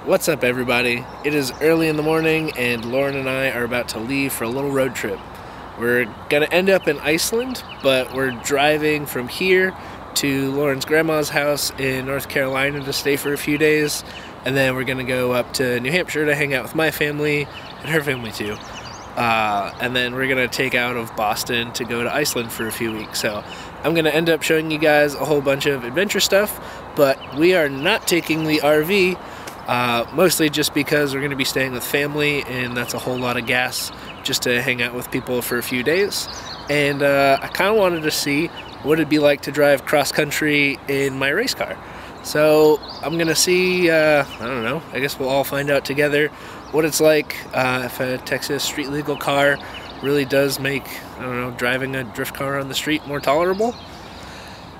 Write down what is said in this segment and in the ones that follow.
What's up, everybody? It is early in the morning and Lauren and I are about to leave for a little road trip. We're gonna end up in Iceland, but we're driving from here to Lauren's grandma's house in North Carolina to stay for a few days, and then we're gonna go up to New Hampshire to hang out with my family and her family too. And then we're gonna take out of Boston to go to Iceland for a few weeks. So I'm gonna end up showing you guys a whole bunch of adventure stuff, but we are not taking the RV. Mostly just because we're going to be staying with family, and that's a whole lot of gas just to hang out with people for a few days. And I kind of wanted to see what it'd be like to drive cross-country in my race car. So I'm going to see, I don't know, I guess we'll all find out together what it's like if a Texas street legal car really does make, I don't know, driving a drift car on the street more tolerable.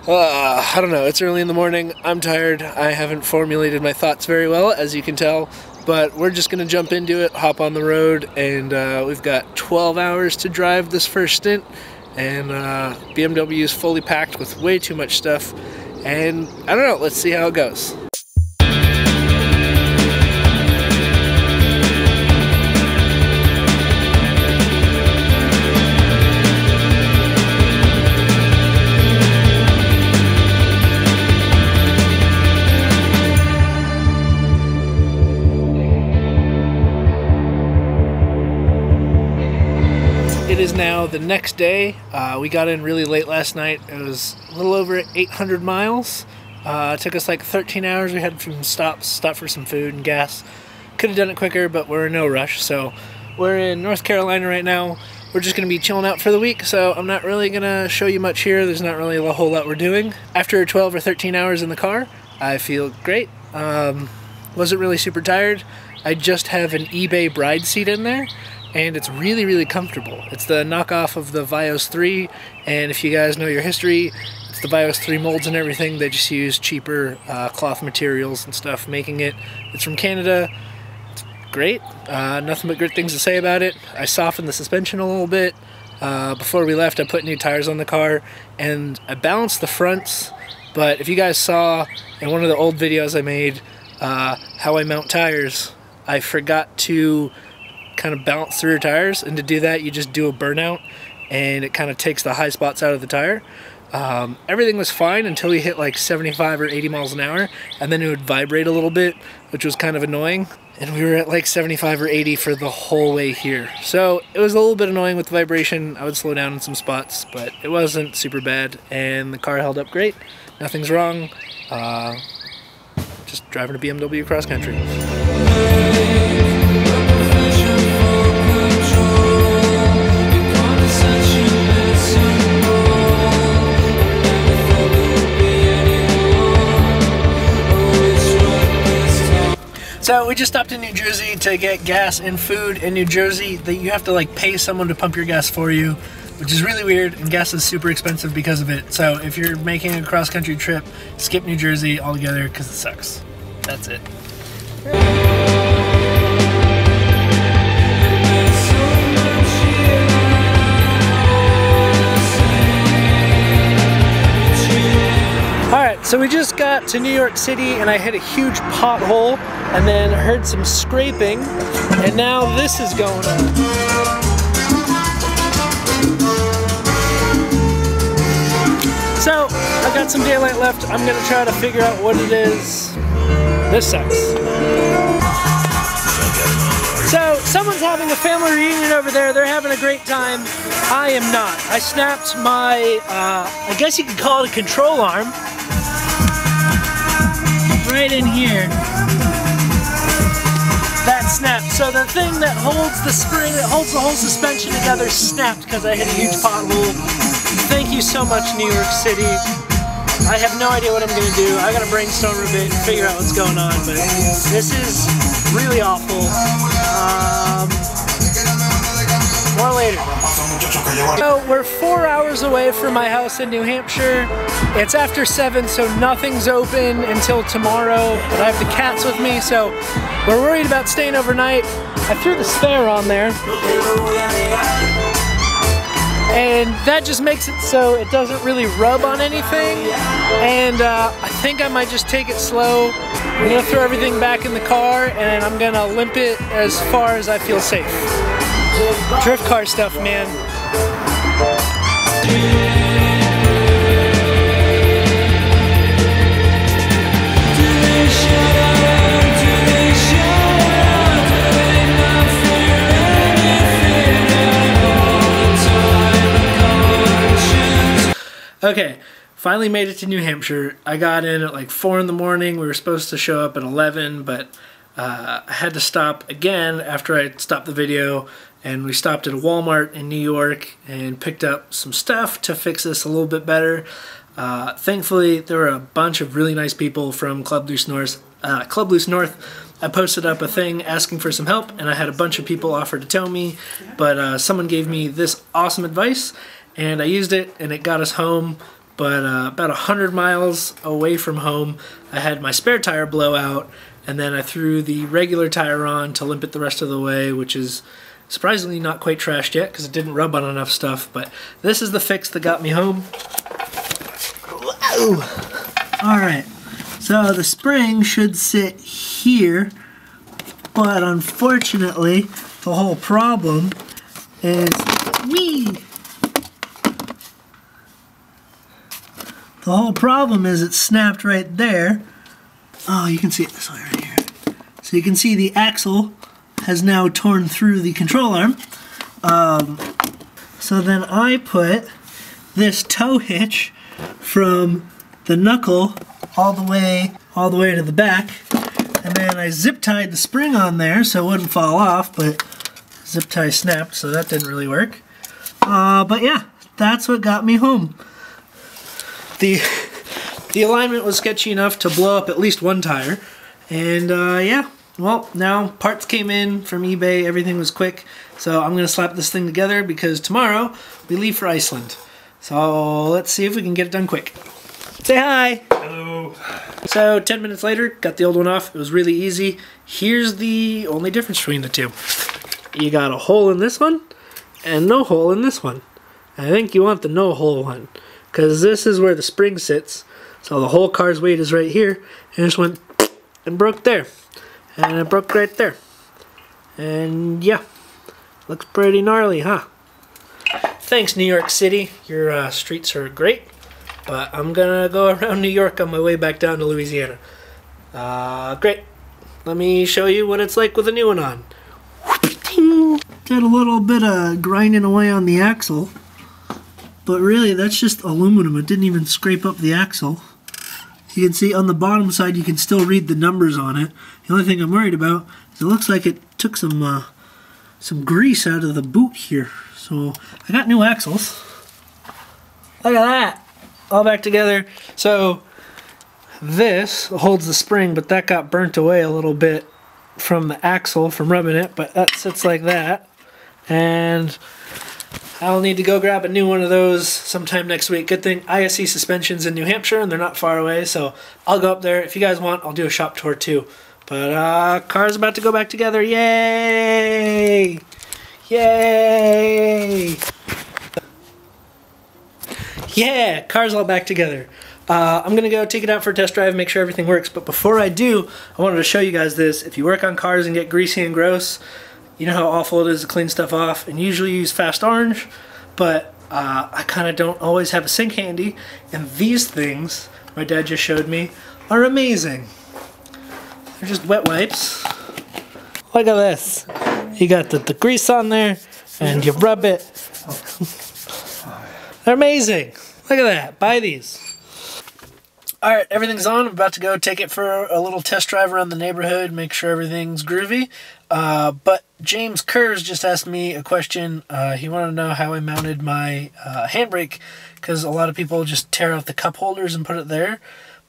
I don't know, it's early in the morning, I'm tired, I haven't formulated my thoughts very well, as you can tell, but we're just going to jump into it, hop on the road, and we've got 12 hours to drive this first stint, and BMW is fully packed with way too much stuff, and I don't know, let's see how it goes. It is now the next day. We got in really late last night. It was a little over 800 miles. It took us like 13 hours. We had some stops, stopped for some food and gas. Could have done it quicker, but we're in no rush. So we're in North Carolina right now. We're just going to be chilling out for the week, so I'm not really going to show you much here. There's not really a whole lot we're doing. After 12 or 13 hours in the car, I feel great. Wasn't really super tired. I just have an eBay bride seat in there, and it's really, really comfortable. It's the knockoff of the Vios 3, and if you guys know your history, it's the Vios 3 molds and everything. They just use cheaper cloth materials and stuff making it. It's from Canada. It's great. Nothing but good things to say about it. I softened the suspension a little bit. Before we left, I put new tires on the car, and I balanced the fronts, but if you guys saw in one of the old videos I made how I mount tires, I forgot to kind of balance through your tires, and to do that you just do a burnout and it kind of takes the high spots out of the tire. Everything was fine until we hit like 75 or 80 miles an hour, and then it would vibrate a little bit, which was kind of annoying, and we were at like 75 or 80 for the whole way here. So it was a little bit annoying with the vibration. I would slow down in some spots, but it wasn't super bad, and the car held up great. Nothing's wrong. Just driving a BMW cross country. So we just stopped in New Jersey to get gas and food. In New Jersey, that you have to like pay someone to pump your gas for you, which is really weird, and gas is super expensive because of it. So if you're making a cross-country trip, skip New Jersey altogether because it sucks. That's it. Alright, so we just got to New York City and I hit a huge pothole and then heard some scraping, and now this is going on. So, I've got some daylight left. I'm gonna try to figure out what it is. This sucks. So, someone's having a family reunion over there. They're having a great time. I am not. I snapped my, I guess you could call it a control arm. Right in here. That snapped. So the thing that holds the spring, that holds the whole suspension together snapped because I hit a huge pothole. Thank you so much, New York City. I have no idea what I'm gonna do. I gotta brainstorm a bit and figure out what's going on, but this is really awful. More later. So we're 4 hours away from my house in New Hampshire. It's after 7, so nothing's open until tomorrow, but I have the cats with me, so we're worried about staying overnight. I threw the spare on there. and that just makes it so it doesn't really rub on anything. And I think I might just take it slow. I'm gonna throw everything back in the car and I'm gonna limp it as far as I feel safe. Drift car stuff, man. Okay, finally made it to New Hampshire. I got in at like 4 in the morning. We were supposed to show up at 11, but I had to stop again after I stopped the video, and we stopped at a Walmart in New York and picked up some stuff to fix this a little bit better. Thankfully, there were a bunch of really nice people from Club Loose North. I posted up a thing asking for some help, and I had a bunch of people offer to tow me, but someone gave me this awesome advice, and I used it, and it got us home. But about 100 miles away from home, I had my spare tire blow out, and then I threw the regular tire on to limp it the rest of the way, which is surprisingly not quite trashed yet because it didn't rub on enough stuff. But this is the fix that got me home. Whoa. All right, so the spring should sit here, but unfortunately, the whole problem is The whole problem is it snapped right there. Oh, you can see it this way right here. So you can see the axle has now torn through the control arm. So then I put this tow hitch from the knuckle all the way to the back, and then I zip tied the spring on there so it wouldn't fall off, but zip tie snapped, so that didn't really work. But yeah, that's what got me home. The alignment was sketchy enough to blow up at least one tire, and yeah, well, now parts came in from eBay, everything was quick, so I'm gonna slap this thing together because tomorrow we leave for Iceland. So let's see if we can get it done quick. Say hi! Hello! So 10 minutes later, got the old one off. It was really easy. Here's the only difference between the two. You got a hole in this one and no hole in this one. I think you want the no hole one, because this is where the spring sits. So the whole car's weight is right here, and it just went and broke there. And it broke right there. And yeah, looks pretty gnarly, huh? Thanks, New York City. Your streets are great, but I'm gonna go around New York on my way back down to Louisiana. Great. Let me show you what it's like with a new one on. Did a little bit of grinding away on the axle. But really, that's just aluminum. It didn't even scrape up the axle. You can see on the bottom side, you can still read the numbers on it. The only thing I'm worried about is it looks like it took some grease out of the boot here. So I got new axles. Look at that, all back together. So this holds the spring, but that got burnt away a little bit from the axle from rubbing it. But that sits like that, and I'll need to go grab a new one of those sometime next week. Good thing ISC Suspension's in New Hampshire and they're not far away, so I'll go up there. If you guys want, I'll do a shop tour too. But car's about to go back together. Yay! Yay! Yeah, car's all back together. I'm gonna go take it out for a test drive, make sure everything works. But before I do, I wanted to show you guys this. If you work on cars and get greasy and gross, you know how awful it is to clean stuff off, and usually use Fast Orange, but I kind of don't always have a sink handy, and these things, my dad just showed me, are amazing. They're just wet wipes. Look at this. You got the grease on there, and you rub it. They're amazing. Look at that. Buy these. Alright, everything's on. I'm about to go take it for a little test drive around the neighborhood, make sure everything's groovy. But James Kurz just asked me a question. He wanted to know how I mounted my handbrake, because a lot of people just tear out the cup holders and put it there.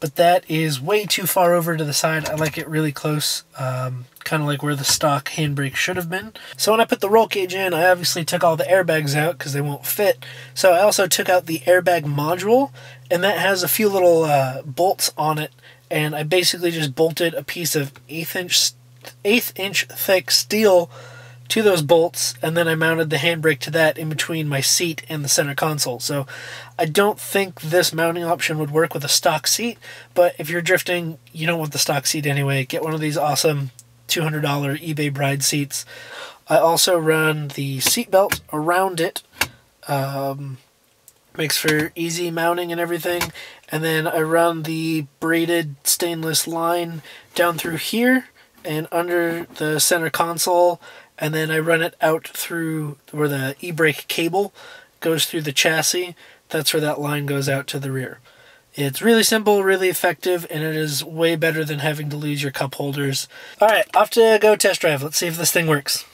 But that is way too far over to the side. I like it really close, kind of like where the stock handbrake should have been. So when I put the roll cage in, I obviously took all the airbags out because they won't fit. So I also took out the airbag module, and that has a few little bolts on it. And I basically just bolted a piece of eighth inch thick steel to those bolts, and then I mounted the handbrake to that in between my seat and the center console. So I don't think this mounting option would work with a stock seat, but if you're drifting, you don't want the stock seat anyway. Get one of these awesome $200 eBay Bride seats. I also run the seat belt around it. Makes for easy mounting and everything. And then I run the braided stainless line down through here and under the center console, and then I run it out through where the e-brake cable goes through the chassis. That's where that line goes out to the rear. It's really simple, really effective, and it is way better than having to lose your cup holders. Alright, off to go test drive. Let's see if this thing works.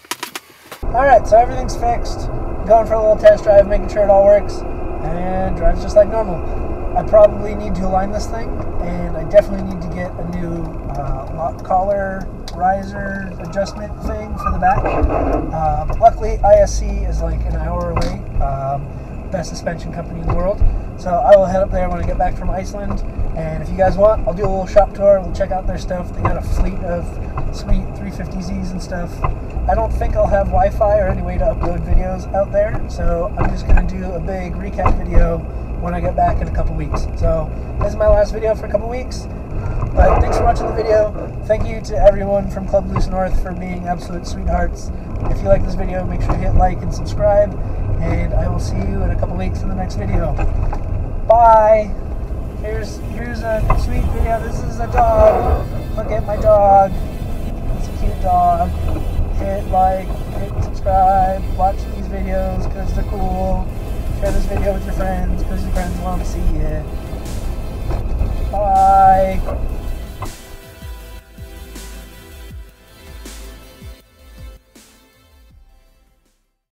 Alright, so everything's fixed. Going for a little test drive, making sure it all works, and drives just like normal. I probably need to align this thing, and I definitely need to get a new lock collar riser adjustment thing for the back. But luckily, ISC is like an hour away. Best suspension company in the world. So I will head up there when I get back from Iceland. And if you guys want, I'll do a little shop tour. We'll check out their stuff. They got a fleet of sweet 350Zs and stuff. I don't think I'll have Wi-Fi or any way to upload videos out there. So I'm just going to do a big recap video when I get back in a couple weeks. So this is my last video for a couple weeks. But thanks for watching the video. Thank you to everyone from Club Loose North for being absolute sweethearts. If you like this video, make sure to hit like and subscribe. And I will see you in a couple weeks in the next video. Bye! Here's a sweet video. This is a dog. Look at my dog. It's a cute dog. Hit like, hit subscribe, watch these videos because they're cool. Share this video with your friends because your friends want to see it. Bye!